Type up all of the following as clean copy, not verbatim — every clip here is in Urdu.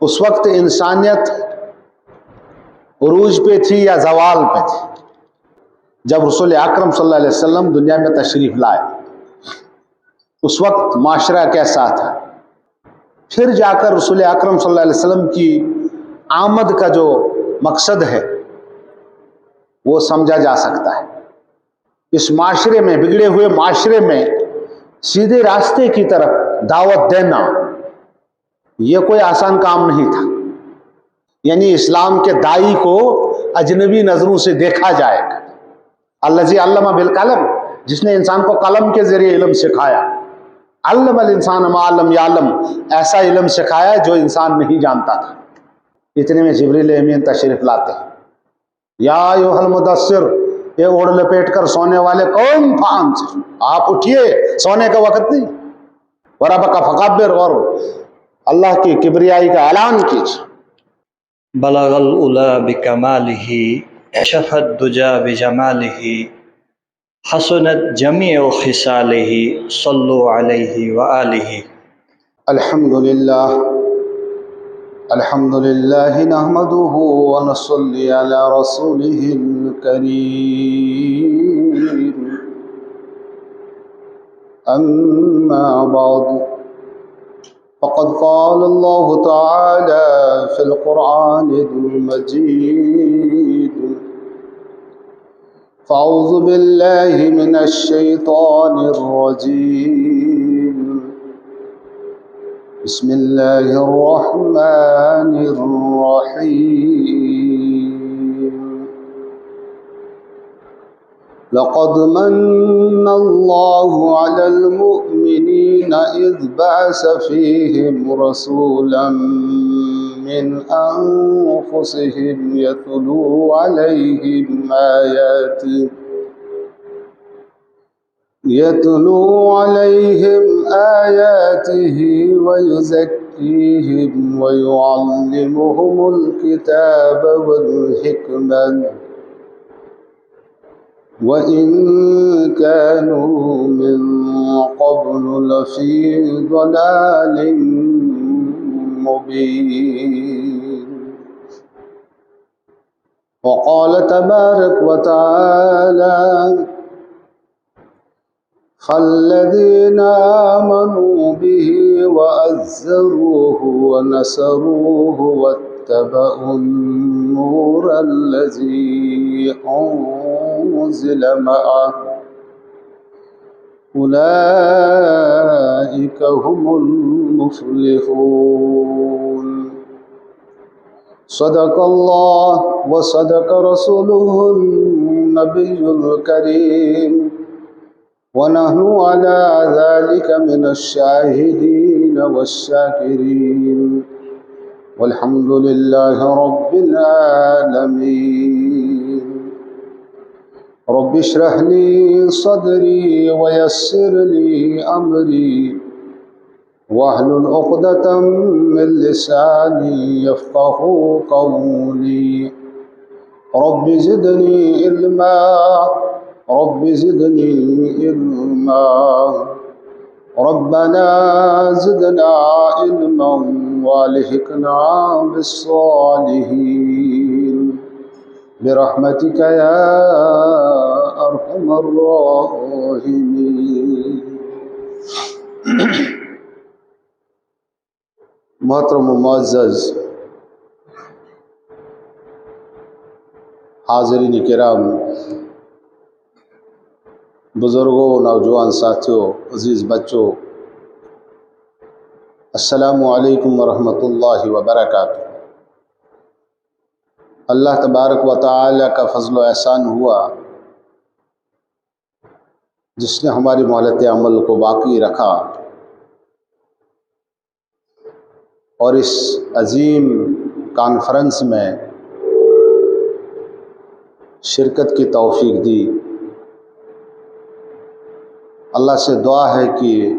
اس وقت انسانیت عروج پہ تھی یا زوال پہ تھی؟ جب رسول اکرم صلی اللہ علیہ وسلم دنیا میں تشریف لائے اس وقت معاشرہ کیسا تھا؟ پھر جا کر رسول اکرم صلی اللہ علیہ وسلم کی آمد کا جو مقصد ہے وہ سمجھا جا سکتا ہے۔ اس معاشرے میں، بگڑے ہوئے معاشرے میں سیدھے راستے کی طرف دعوت دینا یہ کوئی آسان کام نہیں تھا۔ یعنی اسلام کے داعی کو اجنبی نظروں سے دیکھا جائے گا۔ الذی علم بالقلم، جس نے انسان کو قلم کے ذریعے علم سکھایا۔ علم الانسان ما لم یعلم، ایسا علم سکھایا جو انسان نہیں جانتا تھا۔ اتنے میں جبریل امین تشریف لاتے ہیں۔ یا ایھا المدثر، یہ اوڑھ لپیٹ کر سونے والے، قوم فانذر، آپ اٹھیے، سونے کا وقت نہیں۔ وربک فکبر، اور اللہ کی کبریائی کا اعلان کیجیے۔ بلغ العلا بکمالہ، کشف الدجی بجمالہ، حسنت جمیع خصالہ، صلوا علیہ وآلہ۔ الحمد للہ نحمدہ ونصلی علی رسولہ الکریم، اما بعد فقد قال اللہ تعالی فی القرآن المجید، فاعوذ باللہ من الشیطان الرجیم، بسم اللہ الرحمن الرحیم۔ لقد من اللہ علی المؤمنین اذ بعث فیہم رسولا من انفسہم یتلو علیہم آیاتہ ویزکیہم ویعلمہم الکتاب والحکمہ وَإِن كَانُوا مِن قَبْلُ لَفِي ضَلَالٍ مُبِينٍ۔ وقال تبارك وتعالى فالذين آمنوا به وعزروه ونصروه واتبعوا النور الذي أنزل معه أولئك هم المفلحون۔ صدق الله وصدق رسوله النبي الكريم، ونحن على ذلك من الشاهدين والشاكرين، والحمد لله رب العالمين۔ رب اشرح لي صدري ويسر لي أمري واحلل عقدة من لساني يفقهوا قولي، رب زدني علما، رب زدني علما، ربنا زدنا علما والحقنا بالصالحين برحمتك يا ارحم الراحمين۔ محترم و معزز حاضرین کرام، بزرگوں، نوجوان ساتھیوں، عزیز بچوں، السلام علیکم ورحمۃ اللہ وبرکاتہ۔ اللہ تبارک و تعالی کا فضل و احسان ہوا جس نے ہماری مہلت عمل کو باقی رکھا اور اس عظیم کانفرنس میں شرکت کی توفیق دی۔ اللہ سے دعا ہے کہ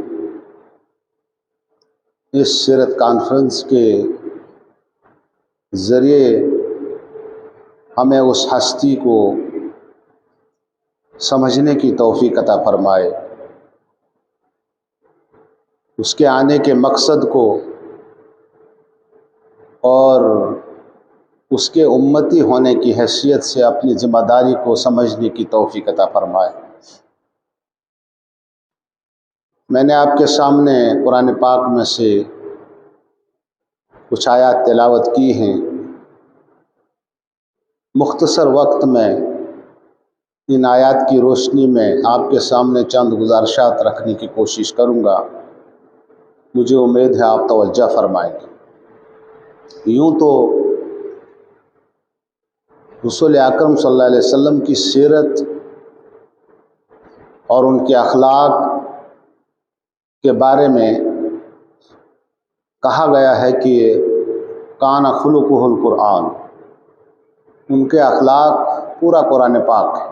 اس سیرت کانفرنس کے ذریعے ہمیں اس ہستی کو سمجھنے کی توفیق عطا فرمائے، اس کے آنے کے مقصد کو اور اس کے امتی ہونے کی حیثیت سے اپنی ذمہ داری کو سمجھنے کی توفیق عطا فرمائے۔ میں نے آپ کے سامنے قرآن پاک میں سے کچھ آیات تلاوت کی ہیں۔ مختصر وقت میں ان آیات کی روشنی میں آپ کے سامنے چند گزارشات رکھنے کی کوشش کروں گا، مجھے امید ہے آپ توجہ فرمائیں گے۔ یوں تو رسول اکرم صلی اللہ علیہ وسلم کی سیرت اور ان کے اخلاق کے بارے میں کہا گیا ہے کہ کان خلقہ القرآن، ان کے اخلاق پورا قرآن پاک ہے،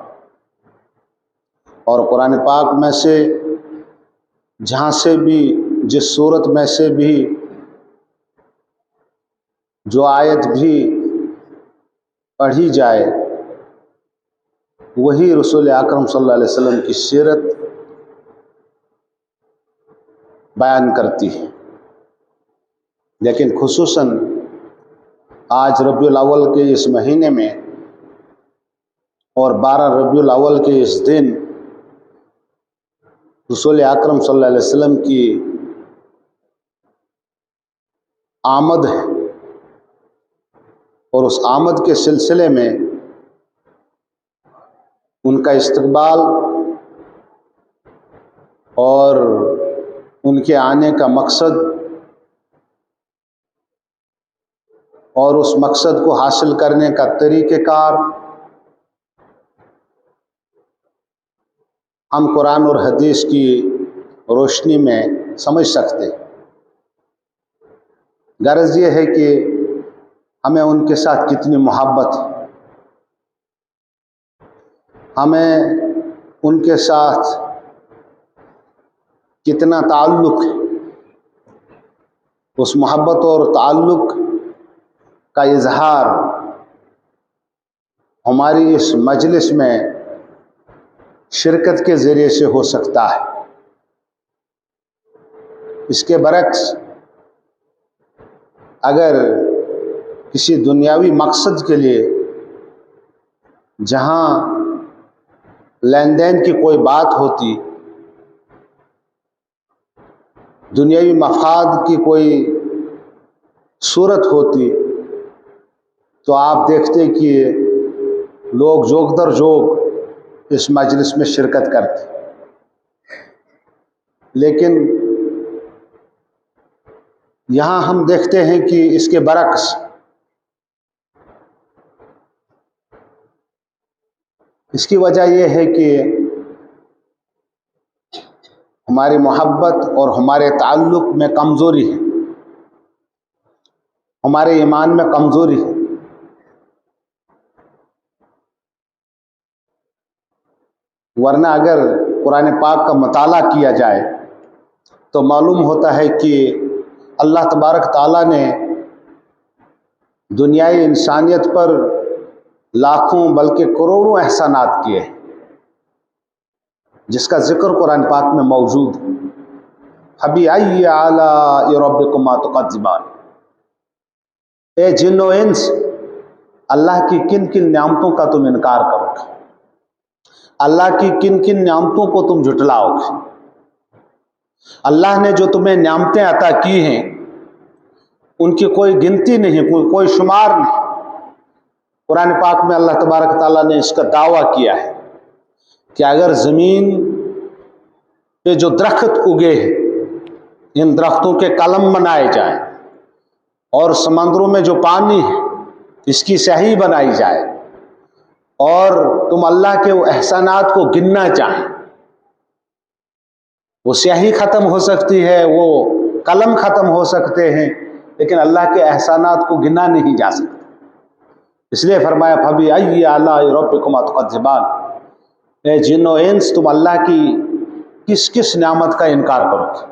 اور قرآن پاک میں سے جہاں سے بھی، جس صورت میں سے بھی، جو آیت بھی پڑھی جائے وہی رسول اکرم صلی اللہ علیہ وسلم کی سیرت بیان کرتی ہے۔ لیکن خصوصاً آج ربیع الاول کے اس مہینے میں اور 12 ربیع الاول کے اس دن رسول اکرم صلی اللہ علیہ وسلم کی آمد ہے، اور اس آمد کے سلسلے میں ان کا استقبال اور ان کے آنے کا مقصد اور اس مقصد کو حاصل کرنے کا طریقہ کار ہم قرآن اور حدیث کی روشنی میں سمجھ سکتے ہیں۔ غرض یہ ہے کہ ہمیں ان کے ساتھ کتنی محبت ہے، ہمیں ان کے ساتھ کتنا تعلق ہے، اس محبت اور تعلق کا اظہار ہماری اس مجلس میں شرکت کے ذریعے سے ہو سکتا ہے۔ اس کے برعکس اگر کسی دنیاوی مقصد کے لیے جہاں لین دین کی کوئی بات ہوتی، دنیاوی مفاد کی کوئی صورت ہوتی، تو آپ دیکھتے کہ لوگ جوگ در جوگ اس مجلس میں شرکت کرتے۔ لیکن یہاں ہم دیکھتے ہیں کہ اس کے برعکس اس کی وجہ یہ ہے کہ ہماری محبت اور ہمارے تعلق میں کمزوری ہے، ہمارے ایمان میں کمزوری ہے۔ ورنہ اگر قرآن پاک کا مطالعہ کیا جائے تو معلوم ہوتا ہے کہ اللہ تبارک تعالیٰ نے دنیائی انسانیت پر لاکھوں بلکہ کروڑوں احسانات کیے ہیں، جس کا ذکر قرآن پاک میں موجود ہے۔ فَبِأَيِّ آلَاءِ رَبِّكُمَا تُكَذِّبَانِ، اے جن و انس، اللہ کی کن کن نعمتوں کا تم انکار کرو گے، اللہ کی کن کن نعمتوں کو تم جھٹلاؤ گے۔ اللہ نے جو تمہیں نعمتیں عطا کی ہیں ان کی کوئی گنتی نہیں، کوئی شمار نہیں۔ قرآن پاک میں اللہ تبارک تعالیٰ نے اس کا دعویٰ کیا ہے کہ اگر زمین پہ جو درخت اگے ہیں ان درختوں کے قلم بنائے جائیں، اور سمندروں میں جو پانی ہے اس کی سیاہی بنائی جائے، اور تم اللہ کے وہ احسانات کو گننا چاہیں، وہ سیاہی ختم ہو سکتی ہے، وہ قلم ختم ہو سکتے ہیں، لیکن اللہ کے احسانات کو گنا نہیں جا سکتا۔ اس لیے فرمایا فَبِأَيِّ آلَاءِ رَبِّكُمَا تُكَذِّبَانِ، اے جن و انس، تم اللہ کی کس کس نعمت کا انکار کرو گے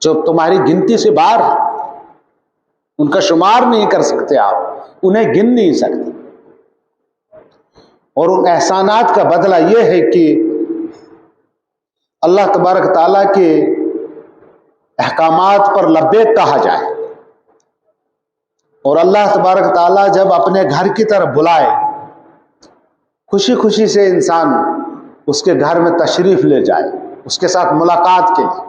جو تمہاری گنتی سے باہر ہے، ان کا شمار نہیں کر سکتے، آپ انہیں گن نہیں سکتے۔ اور ان احسانات کا بدلہ یہ ہے کہ اللہ تبارک تعالیٰ کے احکامات پر لبیک کہا جائے، اور اللہ تبارک تعالیٰ جب اپنے گھر کی طرف بلائے، خوشی خوشی سے انسان اس کے گھر میں تشریف لے جائے، اس کے ساتھ ملاقات کے لیے۔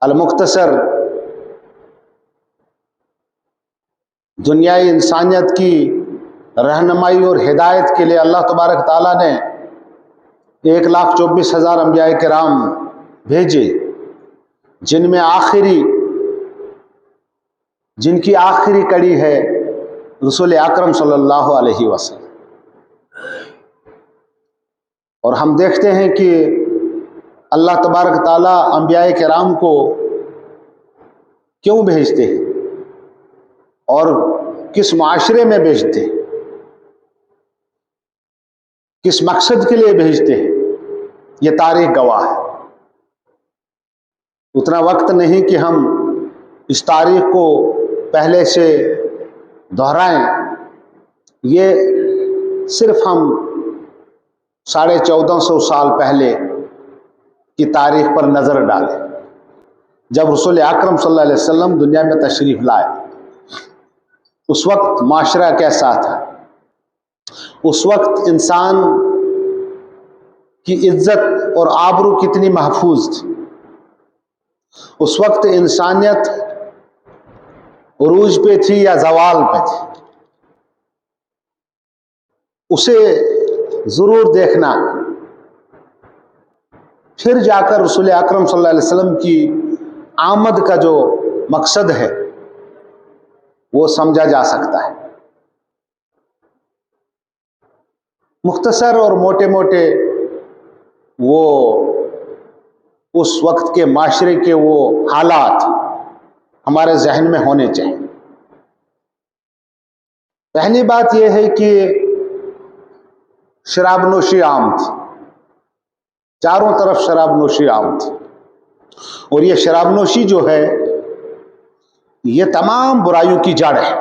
المختصر، دنیائی انسانیت کی رہنمائی اور ہدایت کے لیے اللہ تبارک تعالیٰ نے 1,24,000 انبیاء کرام بھیجے، جن کی آخری کڑی ہے رسول اکرم صلی اللہ علیہ وسلم۔ اور ہم دیکھتے ہیں کہ اللہ تبارک تعالیٰ انبیاء کرام کو کیوں بھیجتے ہیں اور کس معاشرے میں بھیجتے ہیں، کس مقصد کے لیے بھیجتے ہیں، یہ تاریخ گواہ ہے۔ اتنا وقت نہیں کہ ہم اس تاریخ کو پہلے سے دہرائیں، یہ صرف ہم 1450 سال پہلے کی تاریخ پر نظر ڈالیں، جب رسول اکرم صلی اللہ علیہ وسلم دنیا میں تشریف لائے۔ اس وقت معاشرہ کیسا تھا؟ اس وقت انسان کی عزت اور آبرو کتنی محفوظ تھی؟ اس وقت انسانیت عروج پہ تھی یا زوال پہ تھی؟ اسے ضرور دیکھنا، پھر جا کر رسول اکرم صلی اللہ علیہ وسلم کی آمد کا جو مقصد ہے وہ سمجھا جا سکتا ہے۔ مختصر اور موٹے موٹے وہ اس وقت کے معاشرے کے وہ حالات ہمارے ذہن میں ہونے چاہیے۔ پہلی بات یہ ہے کہ شراب نوشی عام تھی، چاروں طرف شراب نوشی عام تھی، اور یہ شراب نوشی جو ہے یہ تمام برائیوں کی جڑ ہے۔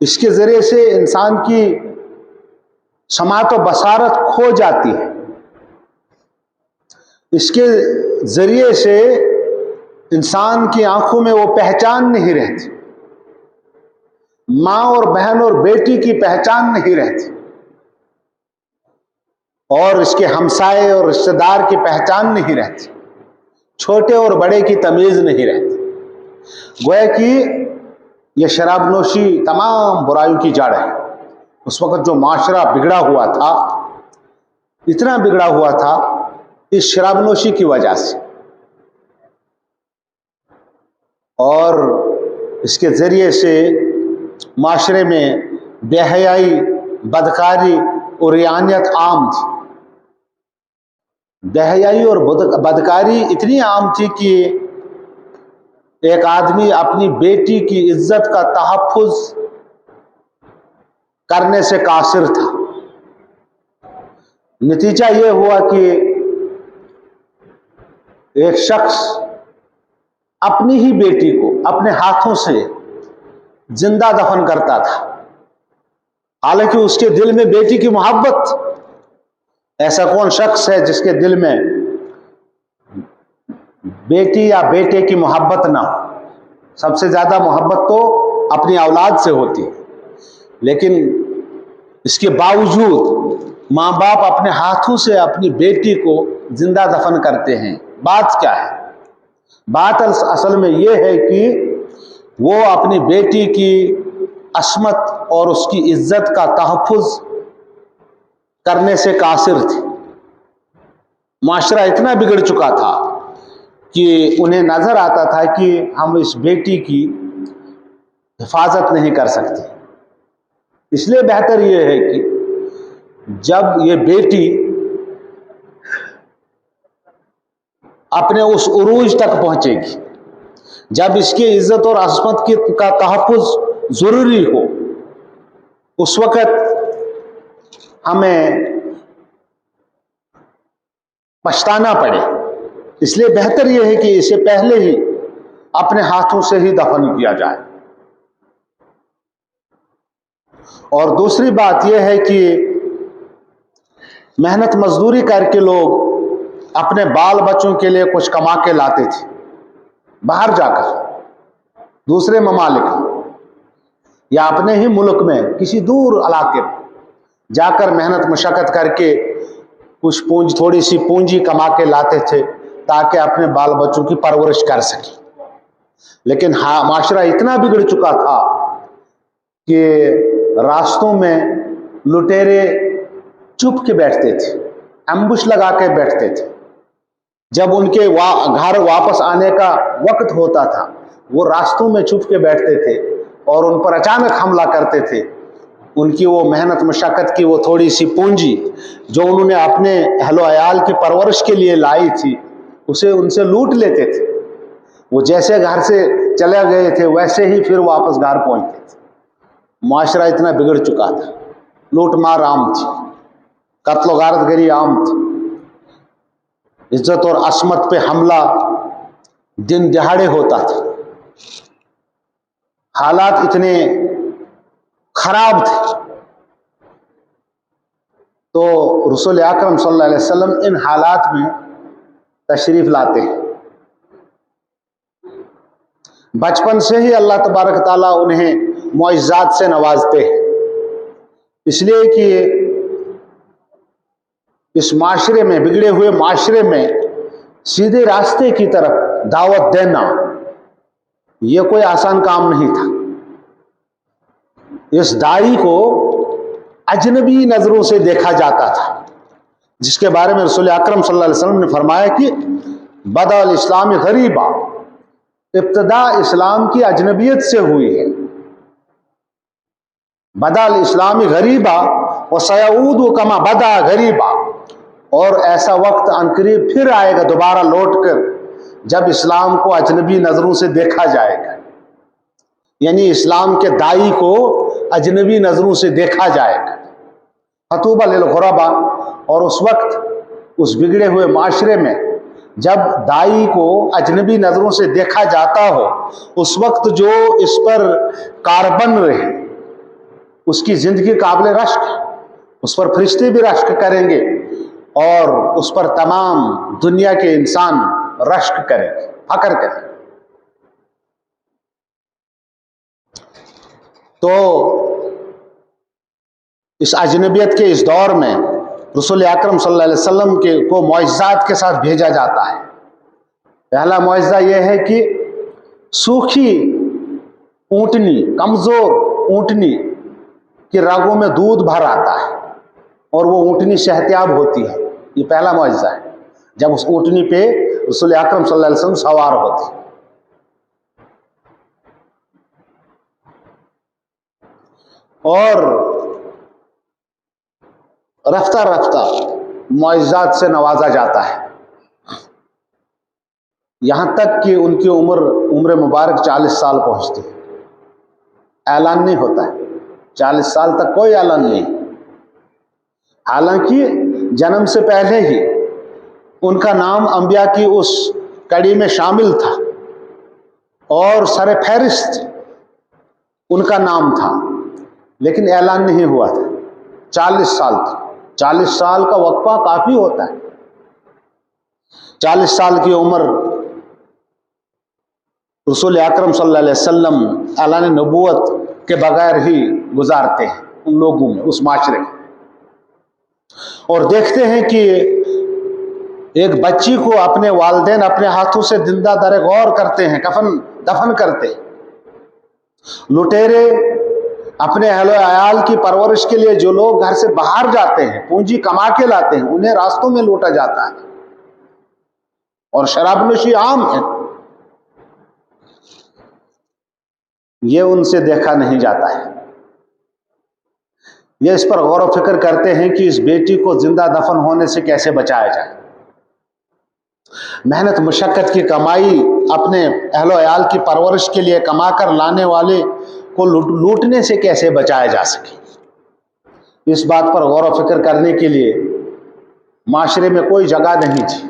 اس کے ذریعے سے انسان کی سماعت و بصارت کھو جاتی ہے، اس کے ذریعے سے انسان کی آنکھوں میں وہ پہچان نہیں رہتی، ماں اور بہن اور بیٹی کی پہچان نہیں رہتی، اور اس کے ہمسائے اور رشتہ دار کی پہچان نہیں رہتی، چھوٹے اور بڑے کی تمیز نہیں رہتی۔ گویا کہ یہ شراب نوشی تمام برائیوں کی جڑ ہے۔ اس وقت جو معاشرہ بگڑا ہوا تھا، اتنا بگڑا ہوا تھا اس شراب نوشی کی وجہ سے، اور اس کے ذریعے سے معاشرے میں بے حیائی، بدکاری اور ریانیت عام تھی۔ بے حیائی اور بدکاری اتنی عام تھی کہ ایک آدمی اپنی بیٹی کی عزت کا تحفظ کرنے سے قاصر تھا۔ نتیجہ یہ ہوا کہ ایک شخص اپنی ہی بیٹی کو اپنے ہاتھوں سے زندہ دفن کرتا تھا، حالانکہ اس کے دل میں بیٹی کی محبت تھی۔ ایسا کون شخص ہے جس کے دل میں بیٹی یا بیٹے کی محبت نہ ہو؟ سب سے زیادہ محبت تو اپنی اولاد سے ہوتی ہے، لیکن اس کے باوجود ماں باپ اپنے ہاتھوں سے اپنی بیٹی کو زندہ دفن کرتے ہیں۔ بات کیا ہے؟ بات اصل میں یہ ہے کہ وہ اپنی بیٹی کی عصمت اور اس کی عزت کا تحفظ کرنے سے قاصر تھے۔ معاشرہ اتنا بگڑ چکا تھا کہ انہیں نظر آتا تھا کہ ہم اس بیٹی کی حفاظت نہیں کر سکتے، اس لیے بہتر یہ ہے کہ جب یہ بیٹی اپنے اس عروج تک پہنچے گی، جب اس کی عزت اور عصمت کا تحفظ ضروری ہو، اس وقت ہمیں پچھتانا پڑے۔ اس لیے بہتر یہ ہے کہ اسے پہلے ہی اپنے ہاتھوں سے ہی دفن کیا جائے۔ اور دوسری بات یہ ہے کہ محنت مزدوری کر کے لوگ اپنے بال بچوں کے لیے کچھ کما کے لاتے تھے، باہر جا کر دوسرے ممالک یا اپنے ہی ملک میں کسی دور علاقے میں جا کر محنت مشقت کر کے کچھ تھوڑی سی پونجی کما کے لاتے تھے تاکہ اپنے بال بچوں کی پرورش کر سکیں. لیکن معاشرہ اتنا بگڑ چکا تھا کہ راستوں میں لٹیرے چھپ کے بیٹھتے تھے، ایمبوش لگا کے بیٹھتے تھے. جب ان کے گھر واپس آنے کا وقت ہوتا تھا وہ راستوں میں چھپ کے بیٹھتے تھے اور ان پر اچانک حملہ کرتے تھے. ان کی وہ محنت مشقت کی وہ تھوڑی سی پونجی جو انہوں نے اپنے اہل و عیال کی پرورش کے لیے لائی تھی اسے ان سے لوٹ لیتے تھے. وہ جیسے گھر سے چلے گئے تھے ویسے ہی پھر واپس گھر پہنچتے تھے. معاشرہ اتنا بگڑ چکا تھا، لوٹ مار عام تھی، قتل و غارت گری عام تھی، عزت اور عصمت پہ حملہ دن دہاڑے ہوتا تھا. حالات اتنے خراب تھے. تو رسول اکرم صلی اللہ علیہ وسلم ان حالات میں تشریف لاتے ہیں. بچپن سے ہی اللہ تبارک تعالیٰ انہیں معجزات سے نوازتے ہیں، اس لیے کہ اس معاشرے میں، بگڑے ہوئے معاشرے میں سیدھے راستے کی طرف دعوت دینا یہ کوئی آسان کام نہیں تھا. اس داعی کو اجنبی نظروں سے دیکھا جاتا تھا، جس کے بارے میں رسول اکرم صلی اللہ علیہ وسلم نے فرمایا کہ بدأ الاسلام غریبا، ابتدا اسلام کی اجنبیت سے ہوئی ہے. بدأ الاسلام غریبا وسیعود کما بدأ غریبا، اور ایسا وقت عنقریب پھر آئے گا دوبارہ لوٹ کر جب اسلام کو اجنبی نظروں سے دیکھا جائے گا، یعنی اسلام کے داعی کو اجنبی نظروں سے دیکھا جائے گا. فطوبی للغرباء، اور اس وقت اس بگڑے ہوئے معاشرے میں جب داعی کو اجنبی نظروں سے دیکھا جاتا ہو اس وقت جو اس پر کاربن رہے اس کی زندگی قابل رشک ہے، اس پر فرشتے بھی رشک کریں گے اور اس پر تمام دنیا کے انسان رشک کریں گے، فخر کریں گے. تو اس اجنبیت کے اس دور میں رسول اکرم صلی اللہ علیہ وسلم کو معجزات کے ساتھ بھیجا جاتا ہے. پہلا معجزہ یہ ہے کہ سوکھی اونٹنی، کمزور اونٹنی کی رگوں میں دودھ بھر آتا ہے اور وہ اونٹنی صحتیاب ہوتی ہے. یہ پہلا معجزہ ہے جب اس اونٹنی پہ رسول اکرم صلی اللہ علیہ وسلم سوار ہوتے. اور رفتہ رفتہ معجزات سے نوازا جاتا ہے یہاں تک کہ ان کی عمر مبارک 40 سال پہنچتی ہے. اعلان نہیں ہوتا ہے، 40 سال تک کوئی اعلان نہیں، حالانکہ جنم سے پہلے ہی ان کا نام انبیاء کی اس کڑی میں شامل تھا اور سر فہرست ان کا نام تھا، لیکن اعلان نہیں ہوا تھا 40 سال تک. 40 سال کا وقفہ کافی ہوتا ہے. 40 سال کی عمر رسول اکرم صلی اللہ علیہ وسلم اعلان نبوت کے بغیر ہی گزارتے ہیں ان لوگوں میں، اس معاشرے میں. اور دیکھتے ہیں کہ ایک بچی کو اپنے والدین اپنے ہاتھوں سے زندہ در غور کرتے ہیں، کفن دفن کرتے ہیں. لٹیرے اپنے اہل و عیال کی پرورش کے لیے جو لوگ گھر سے باہر جاتے ہیں، پونجی کما کے لاتے ہیں، انہیں راستوں میں لوٹا جاتا ہے اور شراب نوشی عام ہے. یہ ان سے دیکھا نہیں جاتا ہے. یہ اس پر غور و فکر کرتے ہیں کہ اس بیٹی کو زندہ دفن ہونے سے کیسے بچایا جائے. محنت مشقت کی کمائی اپنے اہل و عیال کی پرورش کے لیے کما کر لانے والے کو لوٹنے سے کیسے بچایا جا سکے. اس بات پر غور و فکر کرنے کے لیے معاشرے میں کوئی جگہ نہیں تھی.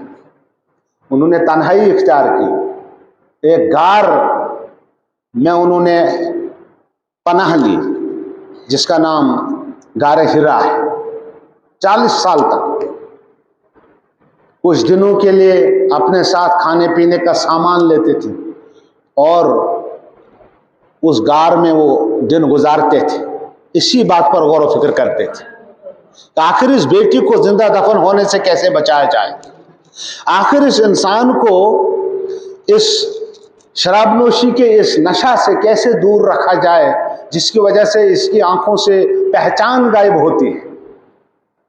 انہوں نے تنہائی اختیار کی، ایک غار میں انہوں نے پناہ لی جس کا نام غار حرا ہے. 40 سال تک کچھ دنوں کے لیے اپنے ساتھ کھانے پینے کا سامان لیتے تھے، اور اس غار میں وہ دن گزارتے تھے، اسی بات پر غور و فکر کرتے تھے کہ آخر اس بیٹی کو زندہ دفن ہونے سے کیسے بچایا جائے، آخر اس انسان کو اس شراب نوشی کے اس نشہ سے کیسے دور رکھا جائے جس کی وجہ سے اس کی آنکھوں سے پہچان غائب ہوتی ہے،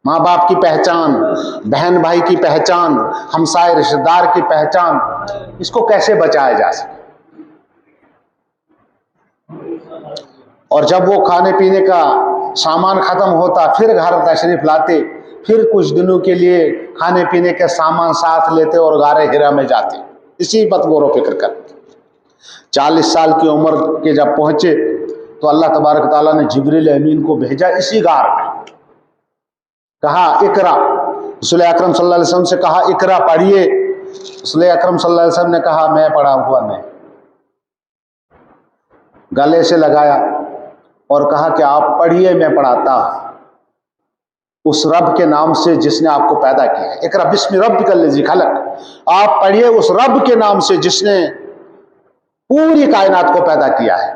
ماں باپ کی پہچان، بہن بھائی کی پہچان، ہمسائے رشتہ دار کی پہچان، اس کو کیسے بچایا جا سکے۔ اور جب وہ کھانے پینے کا سامان ختم ہوتا پھر گھر تشریف لاتے، پھر کچھ دنوں کے لیے کھانے پینے کے سامان ساتھ لیتے اور غار حرا میں جاتے، اسی پر غور و فکر کرتے۔ 40 سال کی عمر کے جب پہنچے تو اللہ تبارک تعالیٰ نے جبریل امین کو بھیجا اسی غار میں، کہا اقرا، رسول اکرم صلی اللہ علیہ وسلم سے کہا اقرا پڑھیے، رسول اکرم صلی اللہ علیہ وسلم نے کہا میں پڑھا ہوا نہیں، گلے سے لگایا اور کہا کہ آپ پڑھیے میں پڑھاتا ہوں، اس رب کے نام سے جس نے آپ کو پیدا کیا ہے، اقرا بسم ربک الذی خلق، آپ پڑھیے اس رب کے نام سے جس نے پوری کائنات کو پیدا کیا ہے،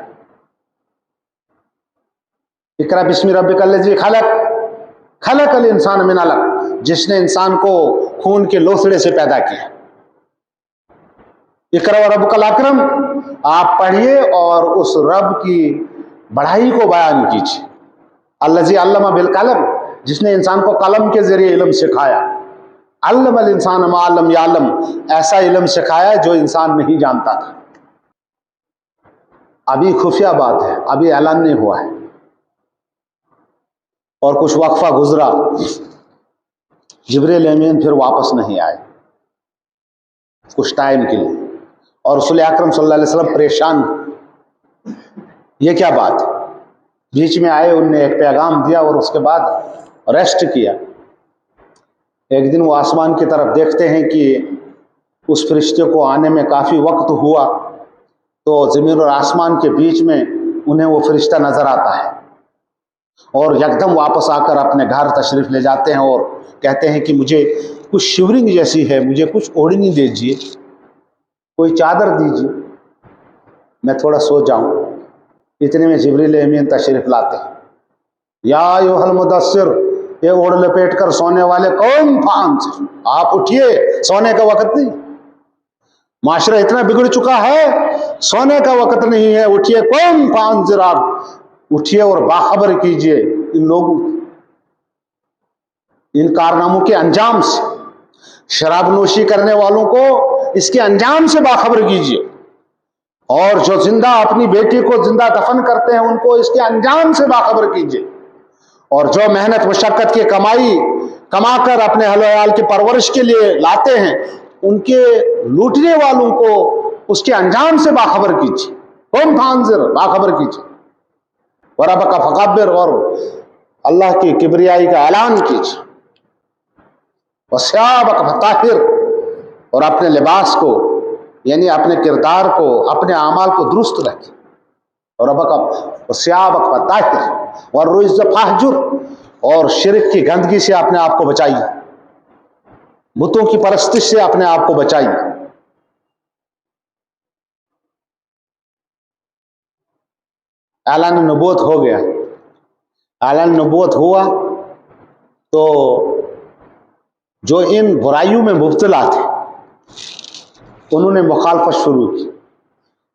اقرا بسم ربک الذی خلق، خلق الانسان من علق، جس نے انسان کو خون کے لوثڑے سے پیدا کیا، اقرا وربک الاکرم، آپ پڑھیے اور اس رب کی بڑائی کو بیان کیجیے، الذی علم بالقلم، جس نے انسان کو قلم کے ذریعے علم سکھایا، علم الانسان ما لم یعلم، ایسا علم سکھایا جو انسان نہیں جانتا تھا۔ ابھی خفیہ بات ہے، ابھی اعلان نہیں ہوا ہے، اور کچھ وقفہ گزرا، جبریل امین پھر واپس نہیں آئے کچھ ٹائم کے لیے، اور رسول اکرم صلی اللہ علیہ وسلم پریشان، یہ کیا بات ہے؟ بیچ میں آئے، انہوں نے ایک پیغام دیا اور اس کے بعد ریسٹ کیا۔ ایک دن وہ آسمان کی طرف دیکھتے ہیں کہ اس فرشتے کو آنے میں کافی وقت ہوا، تو زمین اور آسمان کے بیچ میں انہیں وہ فرشتہ نظر آتا ہے، اور یکدم واپس آ کر اپنے گھر تشریف لے جاتے ہیں اور کہتے ہیں کہ مجھے کچھ شیورنگ جیسی ہے، مجھے کچھ اوڑھنی دیجیے، کوئی چادر دیجیے، میں تھوڑا سو جاؤں۔ اتنے میں جبریل امین تشریف لاتے ہیں، یا ایھا المدثر، یہ اوڑھ لپیٹ کر سونے والے قوم فانذر، آپ اٹھیے، سونے کا وقت نہیں، معاشرہ اتنا بگڑ چکا ہے، سونے کا وقت نہیں ہے، اٹھیے قوم فانذر، آپ اٹھیے اور باخبر کیجیے ان لوگوں، ان کارناموں کے انجام سے، شراب نوشی کرنے والوں کو اس کے انجام سے باخبر کیجیے، اور جو زندہ اپنی بیٹی کو زندہ دفن کرتے ہیں ان کو اس کے انجام سے باخبر کیجیے، اور جو محنت مشقت کی کمائی کما کر اپنے اہل و عیال کی پرورش کے لیے لاتے ہیں ان کے لوٹنے والوں کو اس کے انجام سے باخبر کیجیے، قوم فانذر، باخبر کیجیے، وربک فکبر، اور اللہ کی کبریائی کا اعلان کیجیے، وثیابک فطہر، اور اپنے لباس کو یعنی اپنے کردار کو، اپنے اعمال کو درست رکھیں، ربک وثیابک فطہر والرجز فاہجر، اور شرک کی گندگی سے اپنے آپ کو بچائیے، بتوں کی پرستش سے اپنے آپ کو بچائیے۔ اعلان نبوت ہو گیا، اعلان نبوت ہوا تو جو ان برائیوں میں مبتلا تھے انہوں نے مخالفت شروع کی،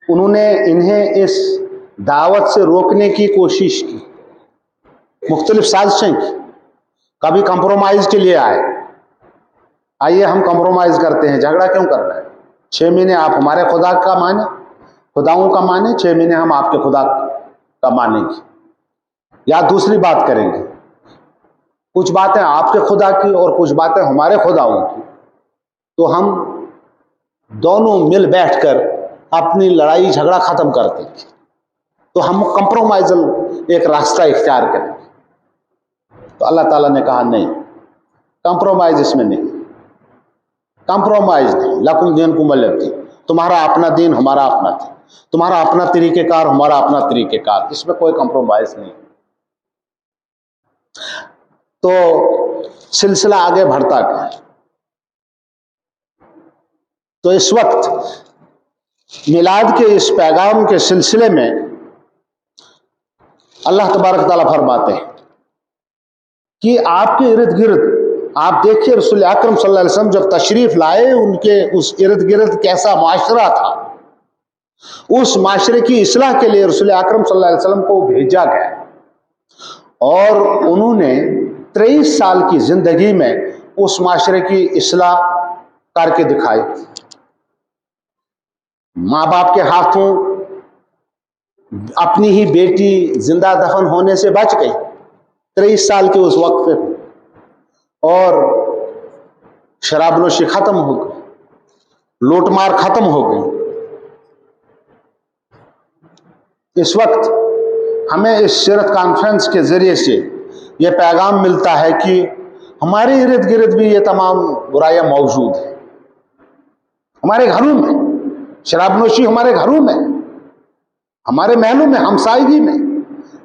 انہوں نے انہیں اس دعوت سے روکنے کی کوشش کی، مختلف سازشیں کی، کبھی کمپرومائز کے لیے آئیے ہم کمپرومائز کرتے ہیں، جھگڑا کیوں کر رہے ہیں، 6 مہینے آپ ہمارے خدا کا مانیں، خداؤں کا مانیں، 6 مہینے ہم آپ کے خدا کا مانیں گے، یا دوسری بات کریں گے، کچھ باتیں آپ کے خدا کی اور کچھ باتیں ہمارے خداؤں کی، تو ہم دونوں مل بیٹھ کر اپنی لڑائی جھگڑا ختم کرتے ہیں، تو ہم کمپرومائزل ایک راستہ اختیار کریں۔ تو اللہ تعالیٰ نے کہا نہیں، کمپرومائز اس میں نہیں، کمپرومائز نہیں، لکم دینکم ولی دین، تمہارا اپنا دین ہمارا اپنا دین، تمہارا اپنا طریقہ کار ہمارا اپنا طریقہ کار، اس میں کوئی کمپرومائز نہیں۔ تو سلسلہ آگے بڑھتا گیا، تو اس وقت میلاد کے اس پیغام کے سلسلے میں اللہ تبارک تعالیٰ فرماتے ہیں کہ آپ کے ارد گرد آپ دیکھیے رسول اکرم صلی اللہ علیہ وسلم جب تشریف لائے ان کے اس ارد گرد کیسا معاشرہ تھا. اس معاشرے کی اصلاح کے لیے رسول اکرم صلی اللہ علیہ وسلم کو بھیجا گیا اور انہوں نے 23 سال کی زندگی میں اس معاشرے کی اصلاح کر کے دکھائی. ماں باپ کے ہاتھوں اپنی ہی بیٹی زندہ دفن ہونے سے بچ گئی 23 سال کے اس وقفے میں، اور شراب نوشی ختم ہو گئی، لوٹ مار ختم ہو گئی. اس وقت ہمیں اس سیرت کانفرنس کے ذریعے سے یہ پیغام ملتا ہے کہ ہمارے ارد گرد بھی یہ تمام برائیاں موجود ہیں. ہمارے گھروں میں شراب نوشی، ہمارے گھروں میں، ہمارے محلوں میں، ہمسائیگی میں،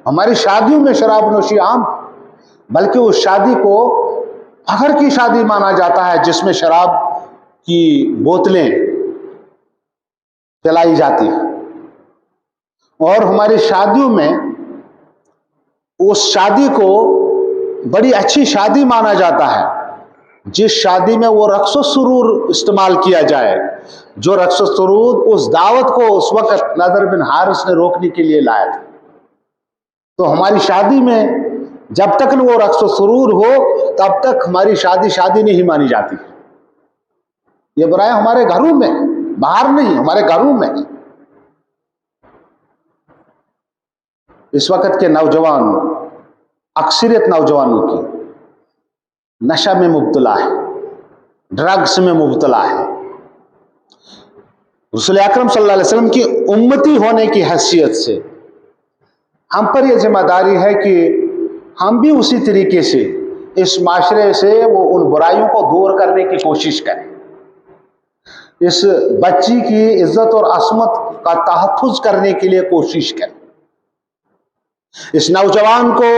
ہماری شادیوں میں شراب نوشی عام، بلکہ اس شادی کو فخر کی شادی مانا جاتا ہے جس میں شراب کی بوتلیں پلائی جاتی ہیں. اور ہماری شادیوں میں اس شادی کو بڑی اچھی شادی مانا جاتا ہے جس شادی میں وہ رقص و سرور استعمال کیا جائے، جو رقص و سرور اس دعوت کو اس وقت نضر بن حارث نے روکنے کے لیے لایا تھا. تو ہماری شادی میں جب تک وہ رقص و سرور ہو تب تک ہماری شادی نہیں مانی جاتی. یہ برائی ہمارے گھروں میں، باہر نہیں، ہمارے گھروں میں. اس وقت کے نوجوان، اکثریت نوجوانوں کی نشہ میں مبتلا ہے، ڈرگس میں مبتلا ہے. رسول اکرم صلی اللہ علیہ وسلم کی امتی ہونے کی حیثیت سے ہم پر یہ ذمہ داری ہے کہ ہم بھی اسی طریقے سے اس معاشرے سے وہ ان برائیوں کو دور کرنے کی کوشش کریں، اس بچی کی عزت اور عصمت کا تحفظ کرنے کے لیے کوشش کریں، اس نوجوان کو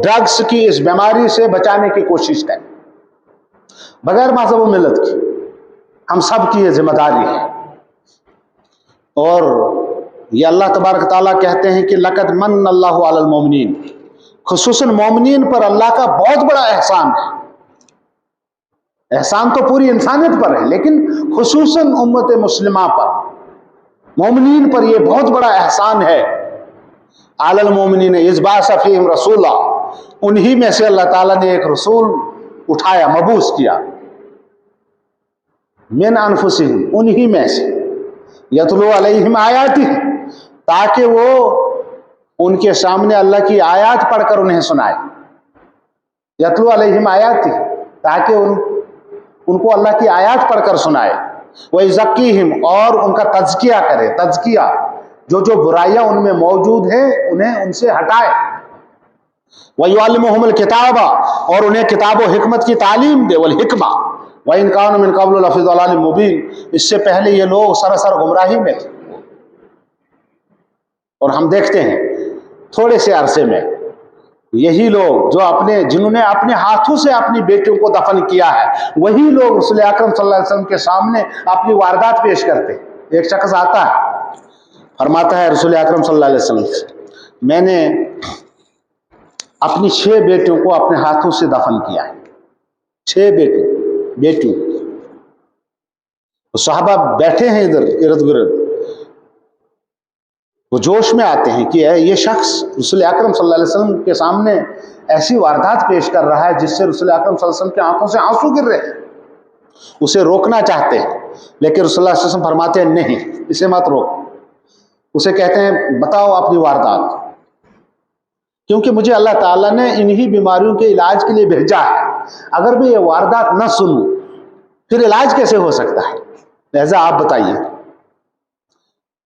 ڈرگس کی اس بیماری سے بچانے کی کوشش کریں، بغیر مذہب و ملت کی. ہم سب کی یہ ذمہ داری ہے. اور یہ اللہ تبارک تعالیٰ کہتے ہیں کہ لقد من اللہ علی المومنین، خصوصاً مومنین پر اللہ کا بہت بڑا احسان ہے. احسان تو پوری انسانیت پر ہے لیکن خصوصاً امت مسلمہ پر، مومنین پر یہ بہت بڑا احسان ہے. علی المومنین اذ بعث فیہم رسولا، انہی میں سے اللہ تعالیٰ نے ایک رسول اٹھایا، مبعوث کیا، من انفسہم، انہی میں سے، یتلو علیہم آیاتہ، تاکہ وہ ان کے سامنے اللہ کی آیات پڑھ کر انہیں سنائے. یتلو علیہم آیاتہ، تاکہ ان کو اللہ کی آیات پڑھ کر سنائے. وَيُزَكِّيهِمْ، اور ان کا تزکیہ کرے، تزکیہ، جو برائیاں ان میں موجود ہیں انہیں ان سے ہٹائے. وَيُعَلِّمُهُمُ الْكِتَابَ، اور انہیں کتاب و حکمت کی تعلیم دے، والحکمہ، وَإِنْ كَانُوا مِنْ قَبْلُ لَفِي ضَلَالٍ مُبِينٍ، اس سے پہلے یہ لوگ سراسر گمراہی میں تھے. اور ہم دیکھتے ہیں تھوڑے سے عرصے میں یہی لوگ جنہوں نے اپنے ہاتھوں سے اپنی بیٹیوں کو دفن کیا ہے، وہی لوگ رسول اکرم صلی اللہ علیہ وسلم کے سامنے اپنی واردات پیش کرتے. ایک شخص آتا ہے، فرماتا ہے رسول اکرم صلی اللہ علیہ وسلم سے، میں نے اپنی 6 بیٹیوں کو اپنے ہاتھوں سے دفن کیا ہے. 6 بیٹیوں. صحابہ بیٹھے ہیں ادھر ارد گرد، وہ جوش میں آتے ہیں کہ یہ شخص رسول اکرم صلی اللہ علیہ وسلم کے سامنے ایسی واردات پیش کر رہا ہے جس سے رسول اکرم صلی اللہ علیہ وسلم کے آنکھوں سے آنسو گر رہے ہیں. اسے روکنا چاہتے ہیں لیکن رسول اللہ صلی اللہ علیہ وسلم فرماتے ہیں نہیں، اسے مت روک. اسے کہتے ہیں بتاؤ اپنی واردات، کیونکہ مجھے اللہ تعالیٰ نے انہی بیماریوں کے علاج کے لیے بھیجا ہے. اگر میں یہ واردات نہ سنوں پھر علاج کیسے ہو سکتا ہے؟ لہذا آپ بتائیے.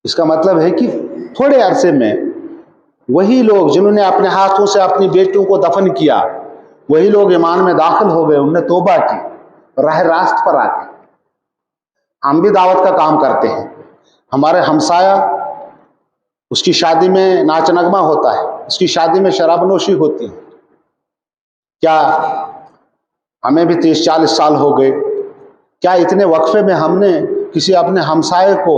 اس کا مطلب ہے کہ تھوڑے عرصے میں وہی لوگ جنہوں نے اپنے ہاتھوں سے اپنی بیٹیوں کو دفن کیا، وہی لوگ ایمان میں داخل ہو گئے، انہوں نے توبہ کی، راہ راست پر آ گئے. ہم بھی دعوت کا کام کرتے ہیں. ہمارے ہمسایہ، اس کی شادی میں ناچ نغمہ ہوتا ہے، اس کی شادی میں شراب نوشی ہوتی ہے. کیا ہمیں بھی 30-40 سال ہو گئے، کیا اتنے وقفے میں ہم نے کسی اپنے ہمسائے کو